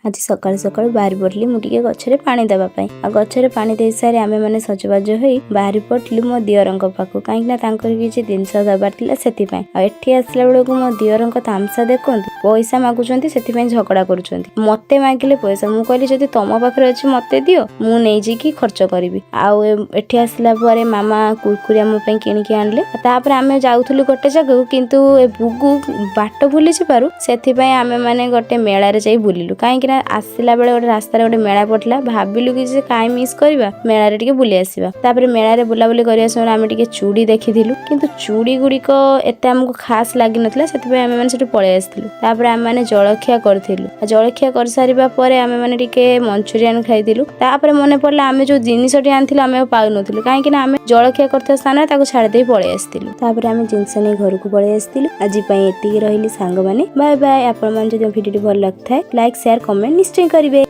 आज सकाल सकाल बाहरी पड़िली मुझे गचरे पानी देवा गचरे पानी दे सारी आम मैंने सजबाज हो बाहरी पड़िलु मो दियर पाक कहीं किसी जिनस दबार एठी आसला बेलू मो दियर तामसा देखु पैसा मागुंट से झगड़ा कर मत मागिले पैसा मुझे कहली जब तुम पाखे अच्छी मत दियो मुझे कि खर्च करी आठी आसला मामा कुरकुरी आम किणिकी आनले आम जाऊलु गोटे जगह किंतु बुगु बाट भूली पारू से आम मैंने गोटे मेलार जा बुलिलु कहीं आसला बेले गोटे रास्ता गोटे मेला पड़ता भाविलु कि कहीं मिस करवा मेलार टिके बुली आसवा मेलार बुलाबुली करने समय आम टिके चूड़ी देखीलु किंतु चूड़ी गुड़िक एत आमको खास लगी नाला से आम मैंने पलि आसलु आम मैंने जलखिया करूँ जलखिया कर सारा पर आम मैंने टिके मंचुरियन खाइलु मन पड़ा आम जो जिनसटी आनी आम पाऊन कहीं आम जलखिया करता स्थान छाड़ी पलि आसलु आम जिनस नहीं घर को पलि आसलु आज ये रही सांग मैंने बाय बाय। आपण मान जो वीडियो भल लगता है लाइक शेयर कमेंट निश्चय करेंगे।